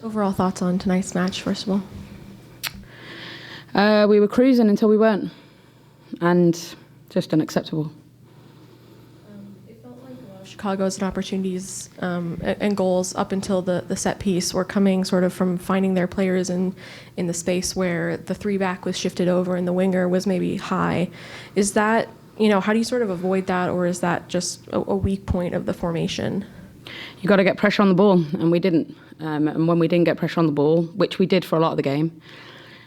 Overall thoughts on tonight's match, first of all? We were cruising until we weren't, and just unacceptable. It felt like a lot of Chicago's opportunities and goals up until the set piece were coming sort of from finding their players in the space where the 3-back was shifted over and the winger was maybe high. Is that, how do you sort of avoid that, or is that just a weak point of the formation? You got to get pressure on the ball, and we didn't. And when we didn't get pressure on the ball, which we did for a lot of the game,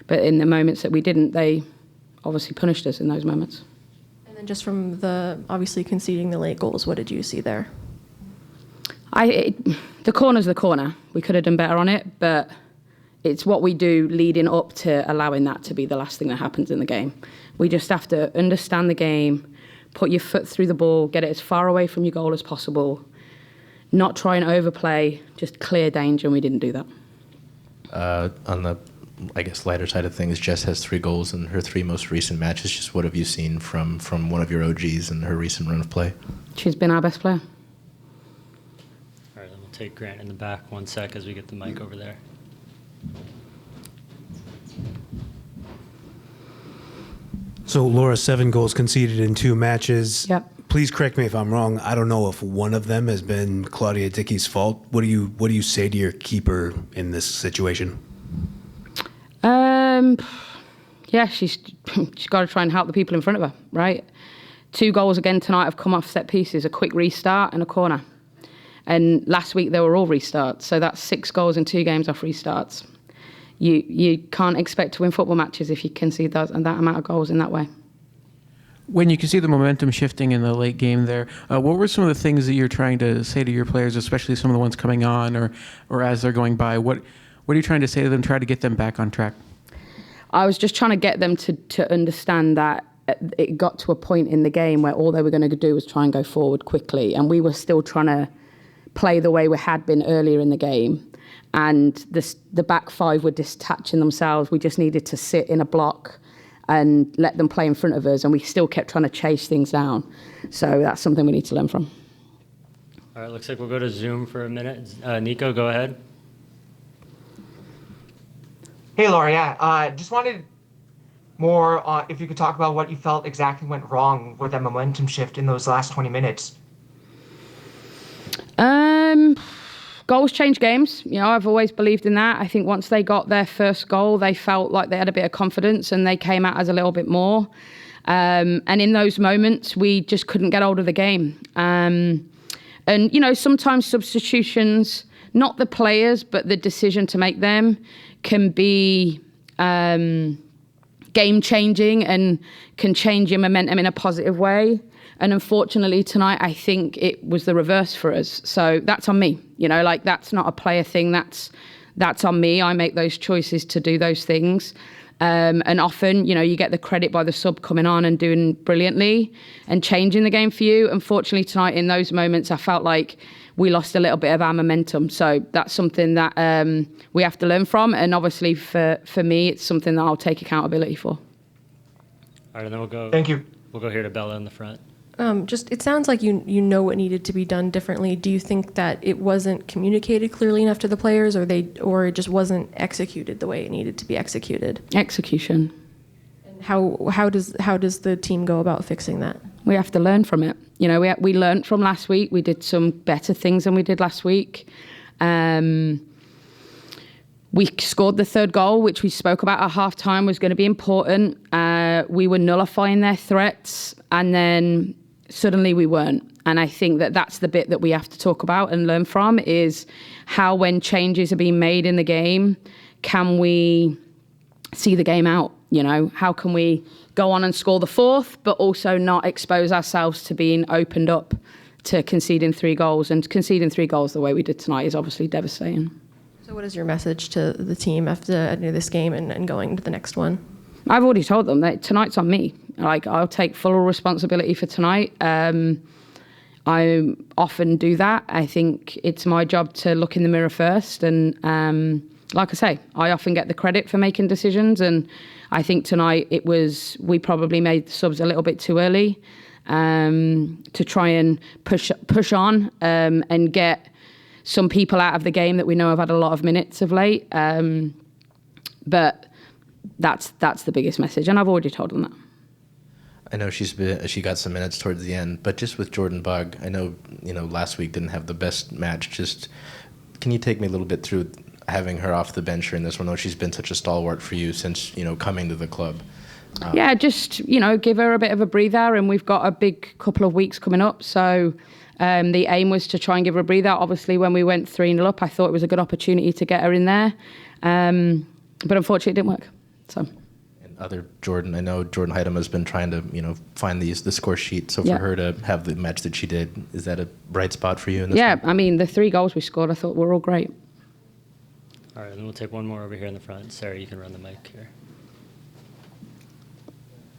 but in the moments that we didn't, they obviously punished us in those moments. And then just from obviously conceding the late goals, what did you see there? The corner's the corner. We could have done better on it, but it's what we do leading up to allowing that to be the last thing that happens in the game. We just have to understand the game, put your foot through the ball, get it as far away from your goal as possible, not try and overplay, just clear danger, and we didn't do that. On the, lighter side of things, Jess has 3 goals in her 3 most recent matches. Just what have you seen from one of your OGs in her recent run of play? She's been our best player. All right, then we'll take Grant in the back 1 sec as we get the mic over there. So, Laura, 7 goals conceded in 2 matches. Yep. Please correct me if I'm wrong. I don't know if one of them has been Claudia Dickey's fault. What do you say to your keeper in this situation? Yeah, she's got to try and help the people in front of her, right? 2 goals again tonight have come off set pieces, a quick restart and a corner. And last week they were all restarts, so that's 6 goals in 2 games off restarts. You can't expect to win football matches if you concede that amount of goals in that way. When you can see the momentum shifting in the late game there, what were some of the things that you're trying to say to your players, especially some of the ones coming on or as they're going by? What are you trying to say to them, try to get them back on track? I was just trying to get them to understand that it got to a point in the game where all they were going to do was try and go forward quickly, and we were still trying to play the way we had been earlier in the game. And the back 5 were detaching themselves. We just needed to sit in a block and let them play in front of us, and we still kept trying to chase things down. So that's something we need to learn from. All right, looks like we'll go to Zoom for a minute. Nico, go ahead. Hey, Laura, yeah. Just wanted more if you could talk about what you felt exactly went wrong with that momentum shift in those last 20 minutes. Goals change games. I've always believed in that. I think once they got their first goal, they felt like they had a bit of confidence and they came at us a little bit more. And in those moments, we just couldn't get hold of the game. And, sometimes substitutions, not the players, but the decision to make them can be game-changing and can change your momentum in a positive way. And unfortunately tonight, I think it was the reverse for us. So that's on me. That's not a player thing. That's on me. I make those choices to do those things. And often, you get the credit by the sub coming on and doing brilliantly and changing the game for you. Unfortunately tonight, in those moments, I felt like we lost a little bit of our momentum. So that's something that we have to learn from. And obviously for me, it's something that I'll take accountability for. All right, and then we'll go. Thank you. We'll go here to Bella in the front. It sounds like you know what needed to be done differently. Do you think that it wasn't communicated clearly enough to the players, or it just wasn't executed the way it needed to be executed? Execution. And how does the team go about fixing that? We have to learn from it. We learned from last week. We did some better things than we did last week. We scored the 3rd goal, which we spoke about at half-time was going to be important. We were nullifying their threats, and then suddenly we weren't. And I think that that's the bit that we have to talk about and learn from, is how, when changes are being made in the game, can we see the game out? How can we go on and score the 4th, but also not expose ourselves to being opened up to conceding 3 goals? And conceding 3 goals the way we did tonight is obviously devastating. So what is your message to the team after this game and going to the next one? I've already told them that tonight's on me. I'll take full responsibility for tonight. I often do that. I think it's my job to look in the mirror first. And like I say, I often get the credit for making decisions. And I think tonight we probably made the subs a little bit too early to try and push on and get some people out of the game that we know have had a lot of minutes of late. But that's the biggest message, and I've already told them that. I know she got some minutes towards the end, but just with Jordan Bugg, I know last week didn't have the best match. Just can you take me a little bit through having her off the bench in this one? I know she's been such a stalwart for you since coming to the club. Yeah, just give her a bit of a breather, and we've got a big couple of weeks coming up. So the aim was to try and give her a breather. Obviously, when we went 3-0 up, I thought it was a good opportunity to get her in there, but unfortunately, it didn't work. So. Other Jordan, I know Jordan Heitem has been trying to, find the score sheet. So for her to have the match that she did, is that a bright spot for you in this one? I mean, the 3 goals we scored, I thought were all great. All right, then we'll take one more over here in the front. Sarah, you can run the mic here.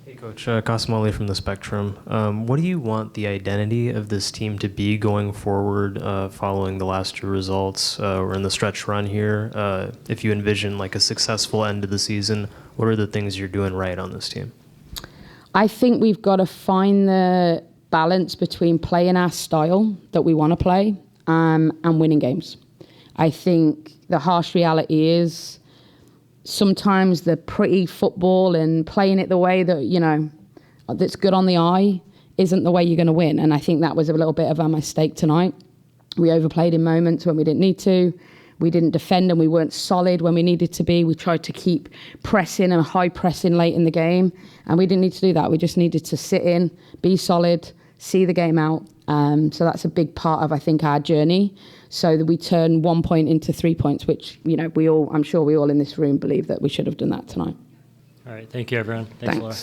Hey, Coach. Kasimali from the Spectrum. What do you want the identity of this team to be going forward following the last 2 results or in the stretch run here? If you envision like a successful end to the season, what are the things you're doing right on this team? I think we've got to find the balance between playing our style that we want to play and winning games. I think the harsh reality is sometimes the pretty football and playing it the way that, that's good on the eye isn't the way you're going to win. And I think that was a little bit of a mistake tonight. We overplayed in moments when we didn't need to. We didn't defend and we weren't solid when we needed to be. We tried to keep pressing and high pressing late in the game, and we didn't need to do that. We just needed to sit in, be solid, see the game out. So that's a big part of, I think, our journey. So that we turn 1 point into 3 points, which, I'm sure we all in this room believe that we should have done that tonight. All right, thank you, everyone. Thanks. Laura.